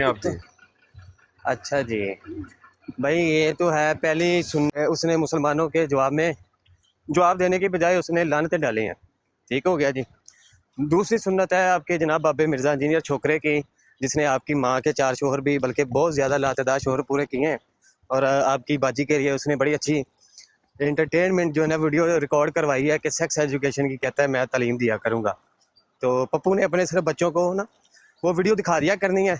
आपसे। अच्छा जी भाई, ये तो है पहली सुन उसने मुसलमानों के जवाब में जवाब देने की बजाय उसने लानतें डाली हैं। ठीक हो गया जी। दूसरी सुन्नत है आपके जनाब बाबे मिर्ज़ा इंजीनियर छोकरे की, जिसने आपकी माँ के 4 शोहर भी बल्कि बहुत ज़्यादा लातेदार शोहर पूरे किए हैं। और आपकी बाजी के लिए उसने बड़ी अच्छी एंटरटेनमेंट जो है ना वीडियो रिकॉर्ड करवाई है कि सेक्स एजुकेशन की, कहता है मैं तालीम दिया करूँगा। तो पप्पू ने अपने सिर्फ बच्चों को ना वो वीडियो दिखा दिया करनी है,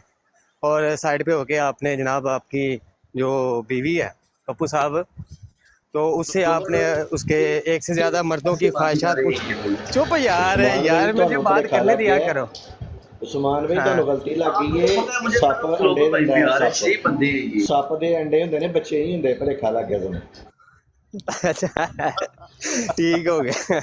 और साइड पे होके आपने जनाब आपकी जो बीवी है पप्पू साहब, तो उससे आपने उसके एक से ज़्यादा मर्दों की ख्वाहिशात पूछ। चुप यार, उस्मान भाई यार मुझे ਤੁਹਾਨੂੰ बात भुलेखा करने लग दिया गया करो। उस्मान भाई हाँ ਤੁਹਾਨੂੰ ਗਲਤੀ ਲੱਗ ਗਈ आपको ਏ पता है मुझे ਸੱਪ बड़ा ਅੰਡੇ ग्लोबल वाइब ਦਿੰਦਾ भी ਹੈ आ रहा है, ਸੱਪ 6 बंदे हैं ये। ਸੱਪ ਦੇ ਅੰਡੇ ਹੁੰਦੇ ਨੇ ਬੱਚੇ ਹੀ ਹੁੰਦੇ ਭੁਲੇਖਾ ਲੱਗ ਗਿਆ ਤੁਹਾਨੂੰ अच्छा ठीक हो गया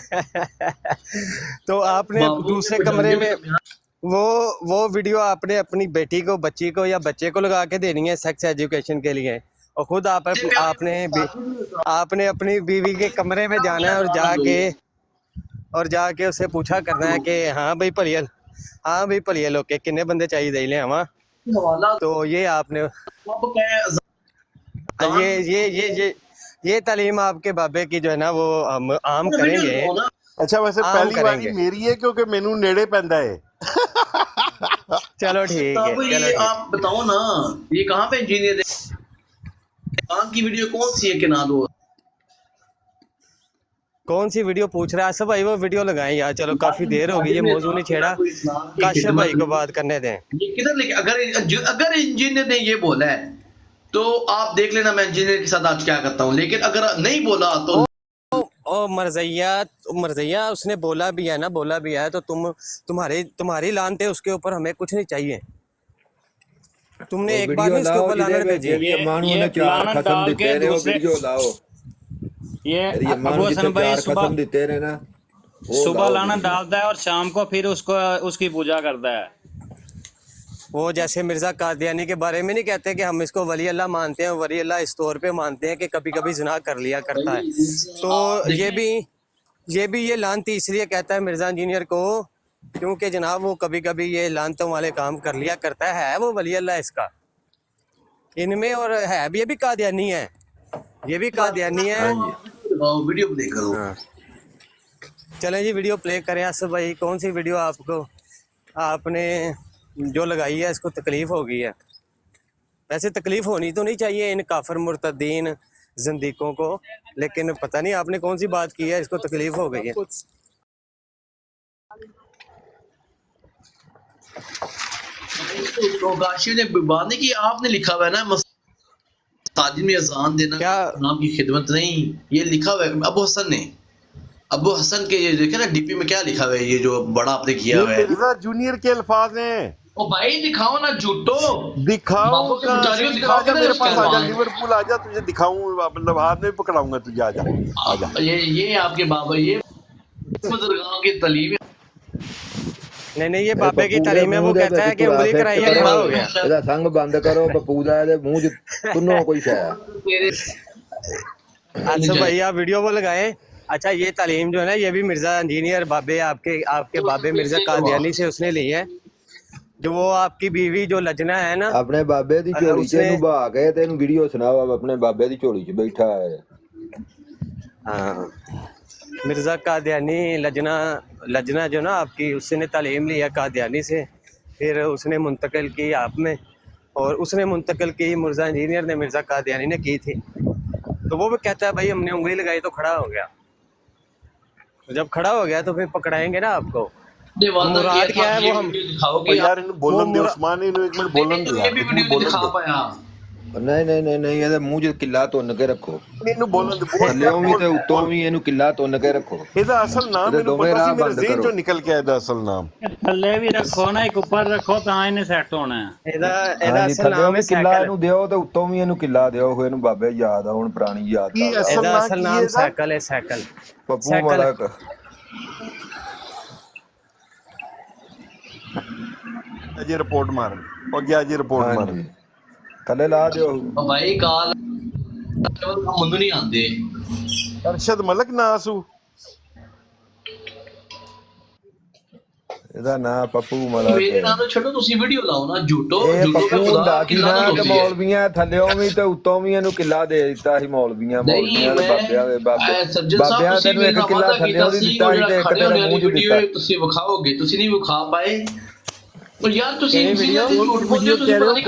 तो आपने बाबू के दूसरे कमरे पटाखे में में तो यहाँ वो वो वीडियो आपने अपनी बेटी को, बच्ची को या बच्चे को लगा के देनी है सेक्स एजुकेशन के लिए, और खुद से प्यार आपने अपनी बीवी के कमरे में जाना है और जाके उससे पूछा करना है कि हाँ भाई भलिए लोग के किन्ने बंदे चाहिए ले आवा। हवाला तो ये आपने आपको क्या है ये अजान ये ये ये ये तालीम आपके बाबे की जो है ना वो हम आम वीडियो करेंगे, लगाओ ना। अच्छा वैसे आम पहली बारी करेंगे। मेरी है क्योंकि मैनू नेड़े पैंदा है। चलो ठीक है, बाबू चलो ये ठीक। आप बताओ ना, ये कहाँ पे इंजीनियर है? अजान की वीडियो कौन सी है कि ना दो? कौन सी वीडियो पूछ रहा है सब भाई? वो वीडियो लगाएं यार, चलो काफी देर हो गई, ये तालीम मौजू नहीं इस्लाम देना छेड़ा। कोई इस्लाम की काशिफ खिदमत भाई को नहीं। बात करने दें। ये किधर लेके, अगर अगर इंजीनियर ने ये बोला है तो आप देख लेना मैं इंजीनियर के साथ आज क्या करता हूँ, लेकिन अगर नहीं बोला तो ओ मरजैया उसने बोला भी है ना, बोला भी है तो तुम्हारी लानते उसके ऊपर, हमें कुछ नहीं चाहिए। तुमने वो एक बार वीडियो नहीं उसके लाओ ऊपर जिदे लानत में भेजी। जेडी अम्मानू ये ने 4 लानत खसम डाल दिते के ने वो दूसरे वीडियो लाओ। ये तेरी अबू अम्मानू जिथे हसन भाई 4 सुबह खसम दिते ने ना वो सुबह लाओ लानत वीडियो। डालता है और शाम को फिर उसको उसकी पूजा करता है। वो जैसे मिर्जा कादियानी के बारे में नहीं कहते कि हम इसको वली अल्लाह मानते हैं, वली अल्लाह इस तौर पे मानते हैं कि कभी कभी जिना कर लिया करता है। भाई तो आप देखें ये लानती इसलिए कहता है मिर्जा इंजीनियर को, क्योंकि जनाब वो कभी कभी ये लानतों वाले काम कर लिया करता है, वो वली अल्लाह इसका इनमें, और है भी, ये भी कादियानी है, ये भी कादियानी है। हाँ जी वीडियो प्ले करो। हाँ चलें जी, वीडियो प्ले करें। आसफ भाई कौन सी वीडियो आपको आपने जो लगाई है इसको तकलीफ हो गई है? वैसे तकलीफ होनी तो नहीं चाहिए इन काफर मुर्तदीन जिंदीकों को, लेकिन पता नहीं आपने कौन सी बात की है इसको तकलीफ हो गई है। तो काशी ने बात नहीं की, आपने लिखा हुआ है ना मसाजिद में अजान देना क्या नाम की खिदमत नहीं, ये लिखा हुआ है अबू हसन ने। अबू हसन के ये देखे ना डीपी में क्या लिखा हुआ है, ये जो बड़ा आपने किया ये हुआ है। मिर्जा जूनियर के अल्फाज हैं। ओ भाई दिखाओ ना झूठो, दिखाऊं बाबू के कहाँ से? पुजारियों इधर दिखाओ आजा, किधर मेरे उसके पास आजा, अल्फाज। लिवरपूल आजा, तुझे दिखाऊं, मतलब हाथ में पकड़ाऊंगा तुझे। आजा आजा। ये आपके बाबा ये बुजुर्गों की तालीम नहीं, ये ए बाबे की पप्पू दे तालीम है। वो मुंह दे कहता विच है कि कुरा उंगली फिट कराई है, करो। खड़ा हो गया। ਇਹਦਾ ਸੰਗ ਬੰਦ ਕਰੋ ਪप्पू ਦਾ ਇਹਦੇ ਮੂੰਹ 'ਚ ਤੁੰਨੋ ਕੋਈ ਸ਼ੈ। तेरे आसफ भाई आप वीडियो वो लगाए। अच्छा ये तालीम जो है ना, ये भी मिर्जा इंजीनियर बाबे आपके बाबे मिर्जा कादियानी से उसने ली है। जो वो आपकी बीवी जो लजना है ना, ਆਪਣੇ ਬਾਬੇ ਦੀ ਝੋਲੀ 'ਚ उसने ਇਹਨੂੰ ਬਹਾ ਕੇ ਤੇ ਇਹਨੂੰ ਵੀਡੀਓ ਸੁਣਾਓ ਆਪਣੇ ਬਾਬੇ ਦੀ ਝੋਲੀ 'ਚ ਬੈਠਾ ਹੈ। हाँ, मिर्जा कादियानी लजना जो ना आपकी, उसने तालीम लिया कादियानी से, फिर उसने मुंतकिल की आप में, और उसने मुंतकिल की मिर्जा इंजीनियर ने मिर्जा कादियानी ने की थी। तो वो भी कहता है भाई हमने उंगली लगाई तो खड़ा हो गया। तो जब खड़ा हो गया तो फिर पकड़ाएंगे ना आपको। वादा किया मुराद था क्या है ये वो हम वीडियो और दिखाओगे आप। यार इन्हें वो बोलन दे मुरा उस्मान, इन्हें एक मिनट नहीं बोलन दे तो ये यार, भी एक वीडियो मिनट नहीं बोलन दिखा दे। पाया। ਨਹੀਂ ਇਹਦੇ ਮੂੰਹ 'ਚ ਕਿੱਲਾ ਤੁੰਨ ਕੇ ਰੱਖੋ। इन्हें बोलन दे, बोल यार, ਥੱਲਿਓਂ ਵੀ बोल ਤੇ ਉੱਤੋਂ बोल। ਵੀ ਇਹਨੂੰ ਕਿੱਲਾ ਤੁੰਨ ਕੇ ਰੱਖੋ। ਇਹਦਾ ਅਸਲ ਨਾਮ ਇਹਦੇ ਮੈਨੂੰ ਦੋਵੇਂ पता सी, ਰਾਹ मेरे ਬੰਦ ज़हन ਕਰੋ। चो निकल गया ਇਹਦਾ असल नाम। थल्ले भी रखो ना, एक ऊपर रखो तो इन्हें सेट होना है। ਇਹਦਾ ਹਾਂਜੀ ਅਸਲ ਥੱਲਿਓਂ ਨਾਮ ਹੈ ਵੀ ਕਿੱਲਾ ਸਾਈਕਲ। ਇਹਨੂੰ ਦਿਓ ਤੇ ਉੱਤੋਂ ਵੀ ਇਹਨੂੰ ਕਿੱਲਾ ਦਿਓ। ਇਹਨੂੰ ਬਾਬੇ ਯਾਦ ਆਉਣ ਪੁਰਾਣੀ ਯਾਦ ਕੀ ਤਾਜ਼ਾ ਅਸਲ ਇਹਦਾ ਹੋਵੇ। ਨਾਂ ਅਸਲ ਕੀ ਹੈ ਨਾਮ ਇਹਦਾ? ਸਾਈਕਲ ਹੈ, ਸਾਈਕਲ। ਪੱਪੂ ਸਾਈਕਲ ਮਲਕ अजय रिपोर्ट मारन और गया अजय रिपोर्ट मारन। ਹਾਂਜੀ ਥੱਲੇ ਲਾ ਦਿਓ। और भाई काल मुंडू नहीं आंदे। अरशद मलक नासू ਇਹਦਾ ਨਾਂ ਪੱਪੂ ਮਲਕ ਮੇਰੇ ਨਾਲ ਤਾਂ ਛੱਡੋ, ਤੁਸੀਂ ਵੀਡੀਓ ਲਾਓ ਨਾ, ਝੂਟੋ ਇਹ ਝੂਟੋ ਪੱਪੂ ਮੈਂ ਹੁੰਦਾ ਖੁਦਾ ਸੀ ਕਿੱਲਾ ਨਾ ਦਾ ਤੇ ਦੋਸ਼ੀ ਹੈ। ਮੌਲਵੀਆਂ ਥੱਲਿਓਂ ਵੀ ਤੇ ਉੱਤੋਂ ਵੀ ਇਹਨੂੰ ਕਿੱਲਾ ਦੇ ਦਿੱਤਾ ਸੀ ਮੌਲਵੀਆਂ ਨਹੀਂ ਦੇ ਬਾਬਿਆਂ ਦੇ ਸੱਜਣ ਸਾਹਿਬ ਬਾਬਿਆਂ ਤੁਸੀਂ ਤੈਨੂੰ ਇੱਕ ਮੇਰਾ ਕਿੱਲਾ ਵਾਅਦਾ ਥੱਲਿਓਂ ਕੀਤਾ ਦੀ ਸੀ, ਦਿੱਤਾ ਉਹ ਸੀ ਤੇ ਜਿਹੜਾ ਇੱਕ ਖੜੇ ਤੇਰੇ ਹੋਣੇ ਮੂੰਹ ਵਾਲੀ 'ਚ ਵੀਡੀਓ ਦਿੱਤਾ ਤੁਸੀਂ ਵਿਖਾਓਗੇ, ਤੁਸੀਂ ਨਹੀਂ ਵਿਖਾ ਪਾਏ। ਯਾਰ ਤੁਸੀਂ ਕਿਹੜੀ ਤੁਸੀਂ ਵੀਡੀਓ? ਝੂਠ ਬੋਲਦੇ ਹੋ, ਤੁਸੀਂ ਪਤਾ ਨਹੀਂ